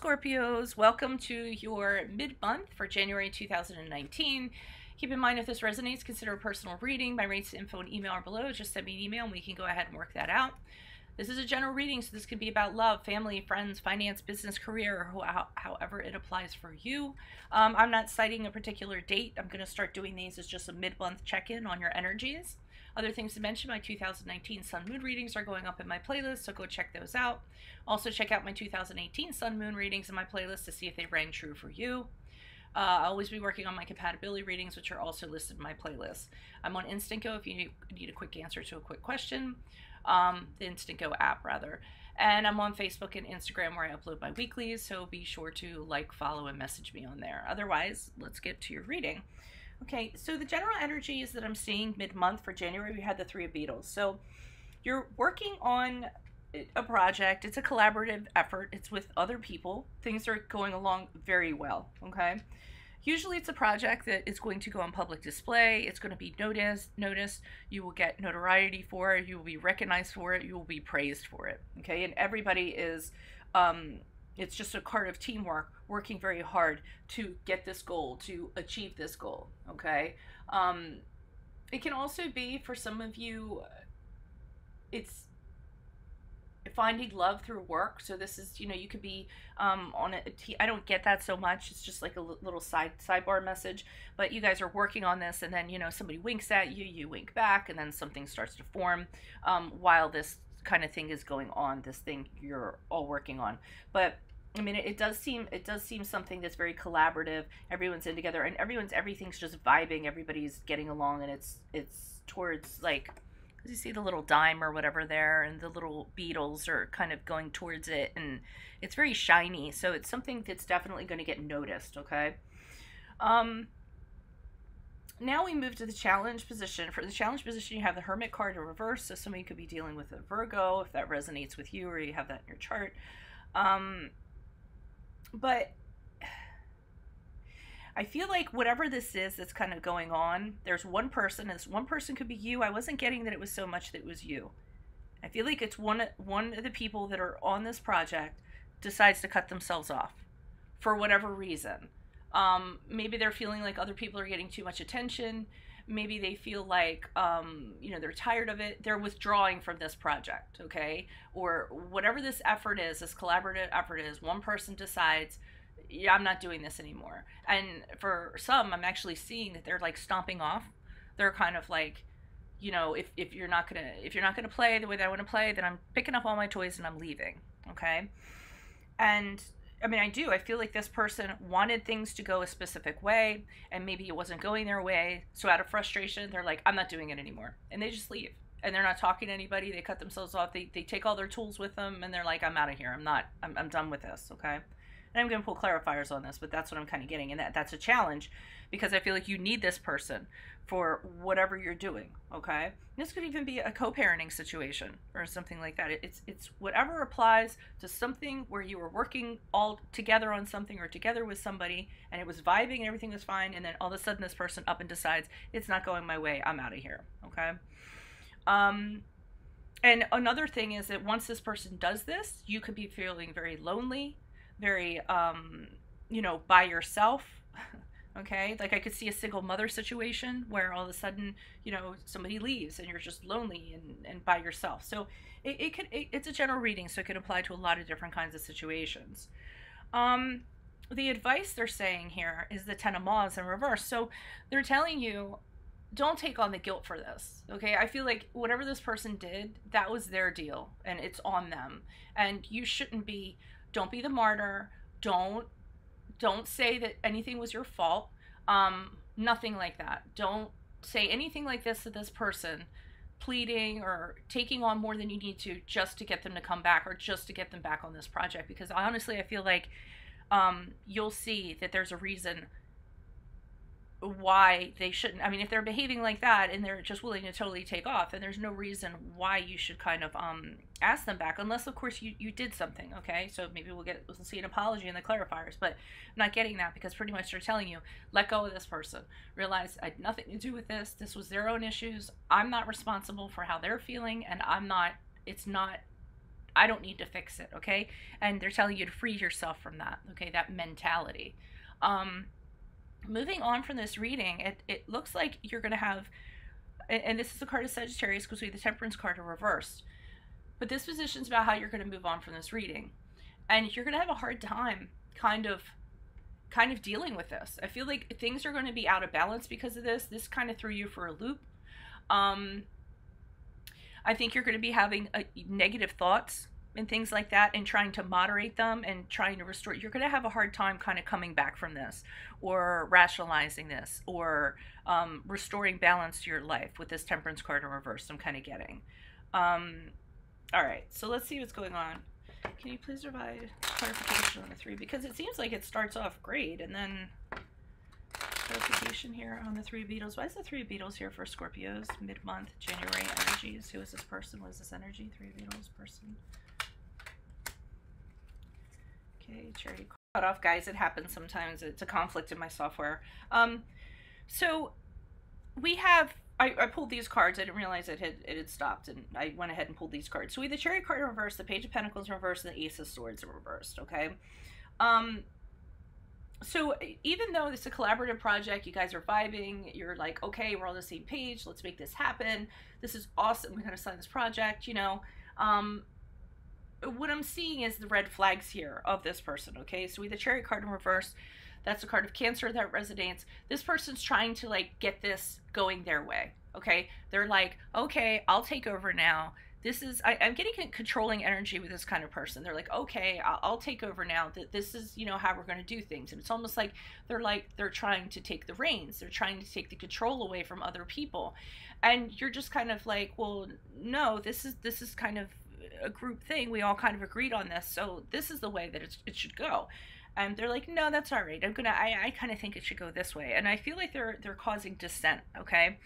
Scorpios, welcome to your mid-month for January 2019. Keep in mind, if this resonates, consider a personal reading. My rates, info, and email are below. Just send me an email and we can go ahead and work that out. This is a general reading, so this could be about love, family, friends, finance, business, career, or however it applies for you. I'm not citing a particular date. I'm going to start doing these as just a mid-month check-in on your energies. Other things to mention, my 2019 Sun Moon readings are going up in my playlist, so go check those out. Also check out my 2018 Sun Moon readings in my playlist to see if they rang true for you. I'll always be working on my compatibility readings, which are also listed in my playlist. I'm on Instant Go if you need a quick answer to a quick question. The Instant Go app, rather. And I'm on Facebook and Instagram where I upload my weeklies, so be sure to like, follow, and message me on there. Otherwise, let's get to your reading. Okay, so the general energies that I'm seeing mid-month for January, we had the Three of Beetles. So you're working on a project. It's a collaborative effort. It's with other people. Things are going along very well, okay? Usually it's a project that is going to go on public display. It's going to be noticed. You will get notoriety for it. You will be recognized for it. You will be praised for it, okay? And everybody is... it's just a part of teamwork, working very hard to get this goal, to achieve this goal, okay? It can also be, for some of you, it's finding love through work. So this is, you know, you could be on I don't get that so much. It's just like a little sidebar message. But you guys are working on this, and then, you know, somebody winks at you, you wink back, and then something starts to form while this kind of thing is going on, this thing you're all working on. But I mean, it does seem something that's very collaborative. Everyone's in together, and everything's just vibing. Everybody's getting along, and it's towards, like, you see the little dime or whatever there, and the little beetles are kind of going towards it, and it's very shiny. So it's something that's definitely going to get noticed. Okay. Now we move to the challenge position. For the challenge position, you have the Hermit card in reverse. So somebody could be dealing with a Virgo, if that resonates with you, or you have that in your chart. But I feel like whatever this is that's kind of going on, there's one person, and this one person could be you. I wasn't getting that it was so much that it was you. I feel like it's one of the people that are on this project decides to cut themselves off for whatever reason. Maybe they're feeling like other people are getting too much attention. Maybe they feel like, you know, they're tired of it. They're withdrawing from this project, okay? Or whatever this effort is, this collaborative effort is, one person decides, yeah, I'm not doing this anymore. And for some, I'm actually seeing that they're like stomping off. They're kind of like, you know, if you're not gonna play the way that I want to play, then I'm picking up all my toys and I'm leaving, okay? And I mean, I feel like this person wanted things to go a specific way, and maybe it wasn't going their way. So out of frustration, they're like, I'm not doing it anymore. And they just leave. And they're not talking to anybody. They cut themselves off. They take all their tools with them, and they're like, I'm out of here. I'm done with this, okay? And I'm going to pull clarifiers on this, but that's what I'm kind of getting. And that's a challenge, because I feel like you need this person for whatever you're doing, okay? This could even be a co-parenting situation or something like that. It's whatever applies to something where you were working all together on something, or together with somebody, and it was vibing and everything was fine, and then all of a sudden this person up and decides, it's not going my way, I'm out of here, okay? And another thing is that once this person does this, you could be feeling very lonely, very, you know, by yourself, okay? Like I could see a single mother situation where all of a sudden, you know, somebody leaves and you're just lonely and by yourself. So it's a general reading, so it can apply to a lot of different kinds of situations. The advice they're saying here is the Ten of Maws in reverse. So they're telling you, don't take on the guilt for this, okay? I feel like whatever this person did, that was their deal, and it's on them. And you shouldn't be... Don't be the martyr. Don't say that anything was your fault. Nothing like that. Don't say anything like this to this person, pleading or taking on more than you need to just to get them to come back, or just to get them back on this project. Because honestly, I feel like you'll see that there's a reason why they shouldn't. I mean, if they're behaving like that and they're just willing to totally take off, then there's no reason why you should kind of ask them back, unless of course you did something, okay? So maybe we'll see an apology in the clarifiers, but I'm not getting that, because pretty much they're telling you, let go of this person, realize I had nothing to do with this was their own issues, I'm not responsible for how they're feeling, and it's not I don't need to fix it, okay? And they're telling you to free yourself from that, okay? That mentality. Moving on from this reading, it looks like you're going to have, and this is the card of Sagittarius because we have the Temperance card in reverse, but this position's about how you're going to move on from this reading. And you're going to have a hard time kind of dealing with this. I feel like things are going to be out of balance because of this. This kind of threw you for a loop. I think you're going to be having negative thoughts and things like that, and trying to moderate them and trying to restore. You're going to have a hard time kind of coming back from this, or rationalizing this, or restoring balance to your life with this Temperance card in reverse I'm kind of getting. All right, so let's see what's going on. Can you please provide clarification on the 3? Because it seems like it starts off great, and then clarification here on the 3 of Beetles. Why is the 3 of Beetles here for Scorpios? Mid-month, January energies. Who is this person? What is this energy? 3 of Beetles person. Okay, charity cut off, guys. It happens sometimes. It's a conflict in my software. So we have, I pulled these cards. I didn't realize it had stopped, and I went ahead and pulled these cards. So we have the Chariot card in reverse, the Page of Pentacles in reverse, and the Ace of Swords in reversed, okay? So even though this is a collaborative project, you guys are vibing, you're like, okay, we're on the same page, let's make this happen. This is awesome. We're going to sign this project, you know. What I'm seeing is the red flags here of this person, okay? So we have the Chariot card in reverse. That's a card of Cancer that resonates. This person's trying to like get this going their way, okay? They're like, okay, I'll take over now. This is, I'm getting controlling energy with this kind of person. They're like, okay, I'll take over now. This is, you know, how we're going to do things. And it's almost like they're trying to take the reins. They're trying to take the control away from other people. And you're just kind of like, well, no, this is kind of a group thing. We all kind of agreed on this. So this is the way that it should go. And they're like, no, that's all right. I kind of think it should go this way. And I feel like they're causing dissent, okay?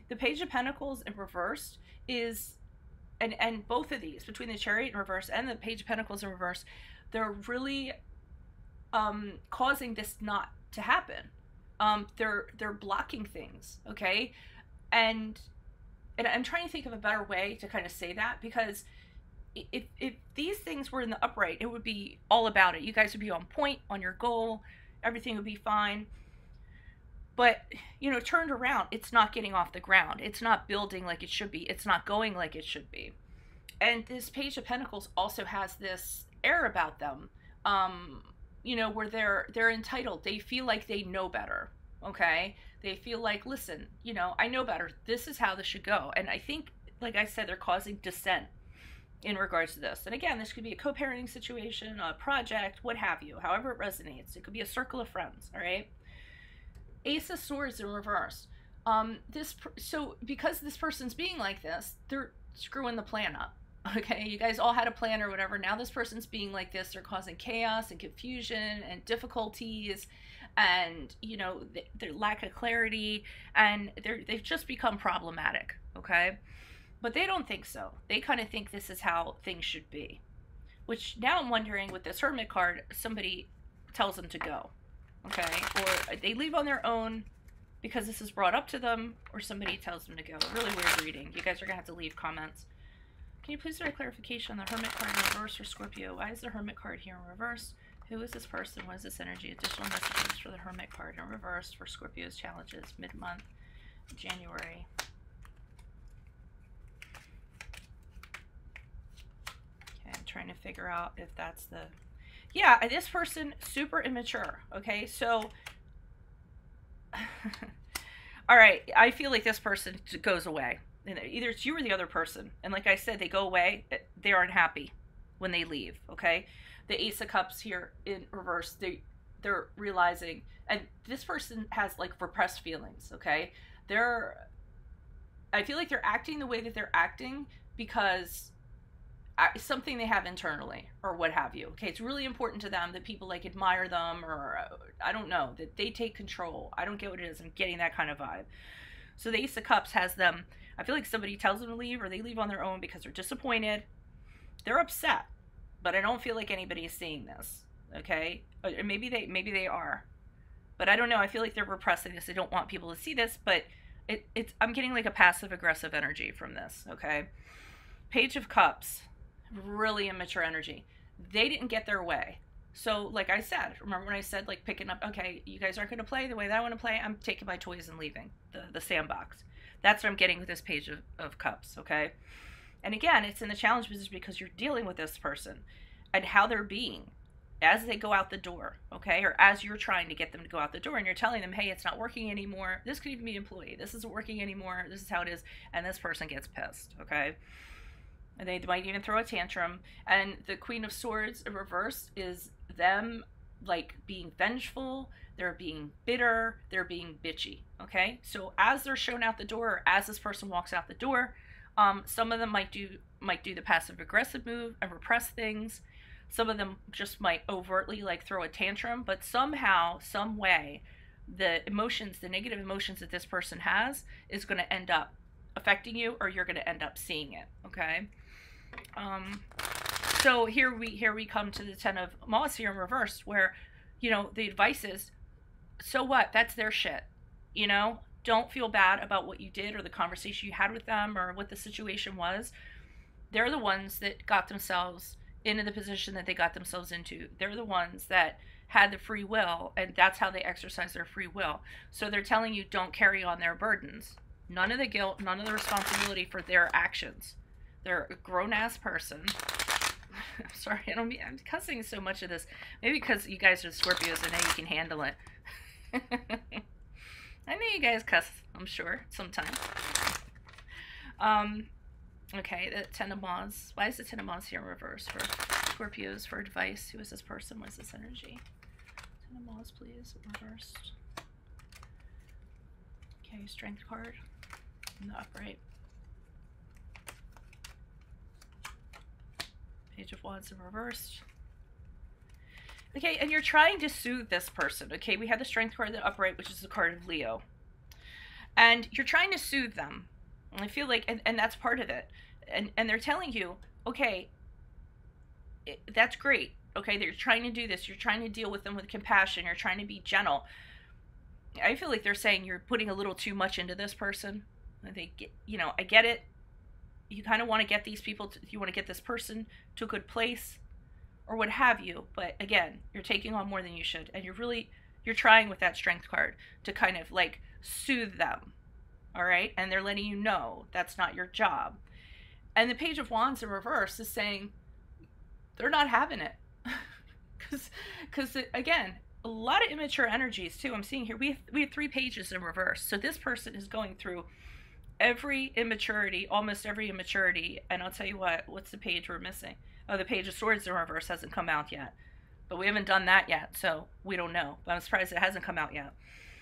The Page of Pentacles in reverse is, and both of these, between the Chariot in reverse and the Page of Pentacles in reverse, they're really causing this not to happen. They're blocking things, okay? And I'm trying to think of a better way to kind of say that, because if these things were in the upright, it would be all about it. You guys would be on point, on your goal, everything would be fine. But, you know, turned around, it's not getting off the ground. It's not building like it should be. It's not going like it should be. And this Page of Pentacles also has this air about them, you know, where they're entitled. They feel like they know better, okay? They feel like, listen, you know, I know better. This is how this should go. And I think, like I said, they're causing dissent in regards to this. And again, this could be a co-parenting situation, a project, what have you, however it resonates. It could be a circle of friends, all right? Ace of Swords in reverse. So because this person's being like this, they're screwing the plan up. Okay, you guys all had a plan or whatever. Now this person's being like this. They're causing chaos and confusion and difficulties, and you know, their lack of clarity, and they've just become problematic. Okay, but they don't think so. They kind of think this is how things should be. Which now I'm wondering, with this Hermit card, somebody tells them to go. Okay, or they leave on their own because this is brought up to them, or somebody tells them to go. Really weird reading. You guys are gonna have to leave comments. Can you please provide clarification on the Hermit card in reverse for Scorpio? Why is the Hermit card here in reverse? Who is this person? What is this energy? Additional messages for the Hermit card in reverse for Scorpio's challenges mid-month, January. Okay, I'm trying to figure out if that's the... Yeah, this person, super immature, okay? So, all right, I feel like this person goes away. Either it's you or the other person. And like I said, they go away, they aren't happy when they leave, okay? The Ace of Cups here in reverse, they're realizing, and this person has like repressed feelings, okay? I feel like they're acting the way that they're acting because something they have internally or what have you. Okay, it's really important to them that people like admire them, or I don't know, that they take control. I don't get what it is. I'm getting that kind of vibe. So the Ace of Cups has them, I feel like somebody tells them to leave, or they leave on their own because they're disappointed. They're upset, but I don't feel like anybody is seeing this. Okay, maybe they are, but I don't know. I feel like they're repressing this. They don't want people to see this, but I'm getting like a passive aggressive energy from this. Okay, Page of Cups. Really immature energy. They didn't get their way. So like I said, remember when I said like picking up, okay, you guys aren't going to play the way that I want to play, I'm taking my toys and leaving the sandbox. That's what I'm getting with this page of cups, okay? And again, it's in the challenge business because you're dealing with this person and how they're being as they go out the door, okay? Or as you're trying to get them to go out the door and you're telling them, hey, it's not working anymore. This could even be an employee. This isn't working anymore. This is how it is. And this person gets pissed, okay? And they might even throw a tantrum. And the Queen of Swords in reverse is them like being vengeful. They're being bitter. They're being bitchy, okay? So as they're shown out the door, or as this person walks out the door, some of them might do the passive aggressive move and repress things. Some of them just might overtly like throw a tantrum, but somehow, some way, the emotions, the negative emotions that this person has is going to end up affecting you, or you're going to end up seeing it, okay? So here we come to the Ten of Wands here in reverse, where, you know, the advice is, so what? That's their shit, you know? Don't feel bad about what you did or the conversation you had with them or what the situation was. They're the ones that got themselves into the position that they got themselves into. They're the ones that had the free will, and that's how they exercise their free will. So they're telling you, don't carry on their burdens. None of the guilt, none of the responsibility for their actions. They're a grown-ass person. I'm sorry, I'm cussing so much of this. Maybe because you guys are Scorpios, I know you can handle it. I know you guys cuss, I'm sure, sometimes. Okay, the Ten of Wands. Why is the Ten of Wands here in reverse for Scorpios for advice? Who is this person? What is this energy? Ten of Wands, please, reversed. Okay, Strength card in the upright. Page of Wands in reversed. Okay, and you're trying to soothe this person. Okay, we have the Strength card in the upright, which is the card of Leo. And you're trying to soothe them. And I feel like, and that's part of it. And they're telling you, okay, that's great. Okay, they're trying to do this. You're trying to deal with them with compassion. You're trying to be gentle. I feel like they're saying you're putting a little too much into this person. They get, you know, I get it. You kind of want to get these people, you want to get this person to a good place or what have you. But again, you're taking on more than you should. And you're trying with that Strength card to kind of like soothe them. All right. And they're letting you know that's not your job. And the Page of Wands in reverse is saying they're not having it. Because again, a lot of immature energies too. I'm seeing here, we have 3 pages in reverse. So this person is going through every immaturity, almost every immaturity. And I'll tell you what's the page we're missing? Oh, the Page of Swords in reverse hasn't come out yet. But we haven't done that yet, so we don't know. But I'm surprised it hasn't come out yet.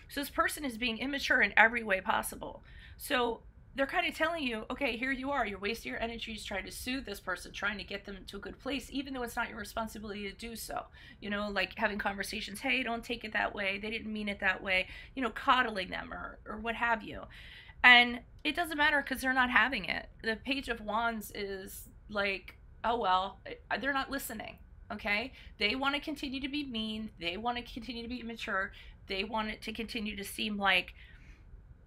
So this person is being immature in every way possible. So they're kind of telling you, okay, here you are. You're wasting your energies trying to soothe this person, trying to get them to a good place, even though it's not your responsibility to do so. You know, like having conversations, hey, don't take it that way. They didn't mean it that way. You know, coddling them or what have you. And it doesn't matter because they're not having it. The Page of Wands is like, oh, well, they're not listening. Okay, they want to continue to be mean. They want to continue to be immature. They want it to continue to seem like,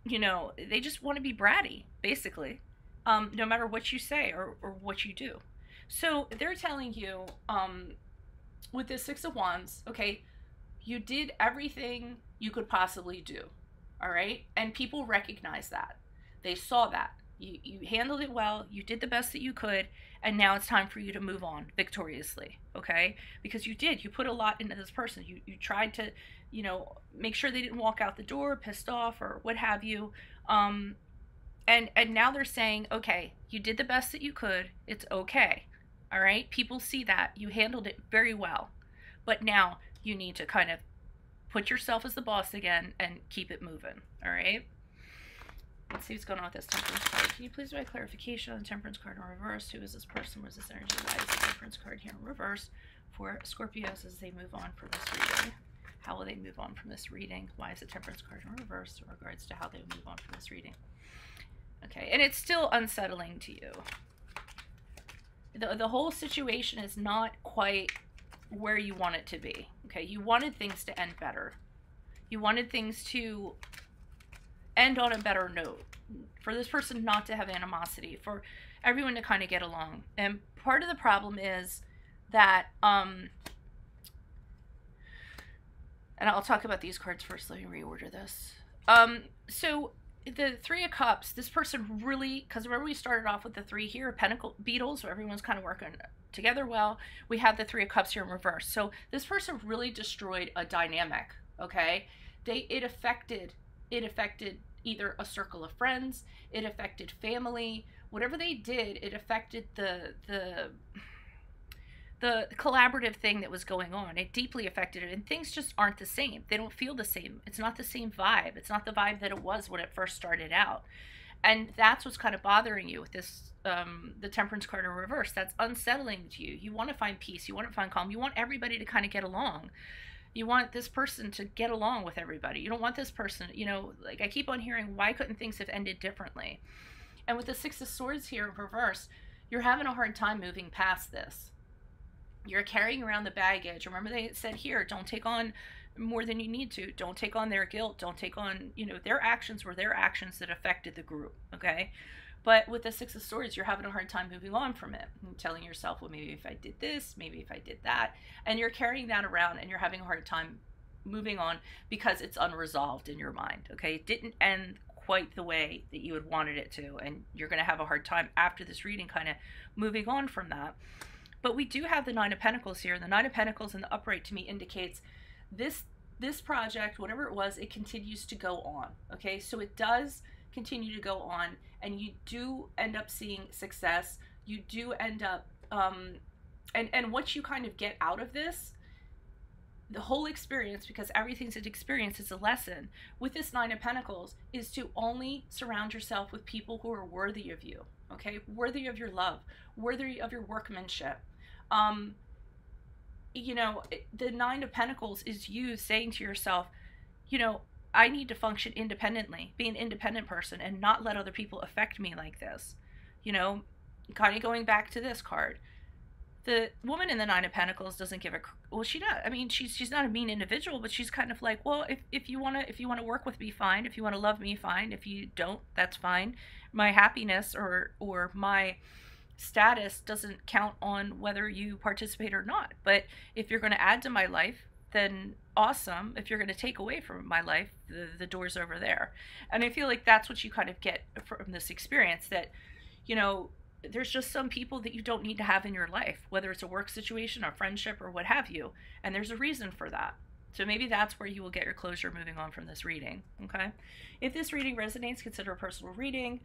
you know, they just want to be bratty, basically, no matter what you say or what you do. So they're telling you, with the Six of Wands, okay, you did everything you could possibly do, all right? And people recognize that. They saw that. You handled it well, you did the best that you could, and now it's time for you to move on victoriously, okay? Because you put a lot into this person. You tried to, you know, make sure they didn't walk out the door pissed off or what have you. And now they're saying, okay, you did the best that you could, it's okay, all right? People see that, you handled it very well, but now you need to kind of put yourself as the boss again and keep it moving, all right? Let's see what's going on with this Temperance card. Can you please do a clarification on the Temperance card in reverse? Who is this person? What is this energy? Why is the Temperance card here in reverse for Scorpios as they move on from this reading? How will they move on from this reading? Why is the Temperance card in reverse in regards to how they move on from this reading? Okay, and it's still unsettling to you. The whole situation is not quite where you want it to be. Okay, you wanted things to end better. You wanted things to end on a better note, for this person not to have animosity, everyone to kind of get along. And part of the problem is that, and I'll talk about these cards first. Let me reorder this. So the Three of Cups, this person really, because remember we started off with the three here, Pentacle Beetles, so everyone's kind of working together well. We have the Three of Cups here in reverse. So this person really destroyed a dynamic, okay? It affected either a circle of friends, it affected family, whatever they did, it affected the collaborative thing that was going on. It deeply affected it, and things just aren't the same. They don't feel the same. It's not the same vibe. It's not the vibe that it was when it first started out. And that's what's kind of bothering you with this, the Temperance card in reverse. That's unsettling to you. You want to find peace. You want to find calm. You want everybody to kind of get along. You want this person to get along with everybody. You don't want this person, you know, like I keep on hearing, why couldn't things have ended differently? And with the Six of Swords here in reverse, you're having a hard time moving past this. You're carrying around the baggage. Remember they said here, don't take on more than you need to. Don't take on their guilt. Don't take on, you know, their actions were their actions that affected the group, okay? But with the Six of Swords, you're having a hard time moving on from it. And telling yourself, well, maybe if I did this, maybe if I did that. And you're carrying that around and you're having a hard time moving on because it's unresolved in your mind, okay? It didn't end quite the way that you had wanted it to. And you're going to have a hard time after this reading kind of moving on from that. But we do have the Nine of Pentacles here. And the Nine of Pentacles in the upright to me indicates this project, whatever it was, it continues to go on, okay? So it does continue to go on, and you do end up seeing success. You do end up, and what you kind of get out of this, the whole experience, because everything's an experience, it's a lesson, with this Nine of Pentacles, is to only surround yourself with people who are worthy of you, okay? Worthy of your love, worthy of your workmanship. You know, the Nine of Pentacles is you saying to yourself, you know, I need to function independently, be an independent person, and not let other people affect me like this. You know, kind of going back to this card. The woman in the Nine of Pentacles doesn't give a, well, she does. I mean, she's not a mean individual, but she's kind of like, well, if you want to work with me, fine. If you want to love me, fine. If you don't, that's fine. My happiness or my status doesn't count on whether you participate or not. But if you're going to add to my life, then awesome. If you're going to take away from my life, the door's over there. And I feel like that's what you kind of get from this experience, that, you know, there's just some people that you don't need to have in your life, whether it's a work situation, a friendship, or what have you. And there's a reason for that. So maybe that's where you will get your closure moving on from this reading, okay? If this reading resonates, consider a personal reading.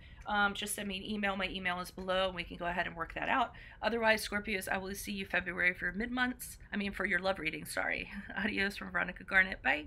Just send me an email. My email is below, and we can go ahead and work that out. Otherwise, Scorpios, I will see you February for your mid-months. I mean, for your love reading, sorry. Adios from Veronica Garnett. Bye.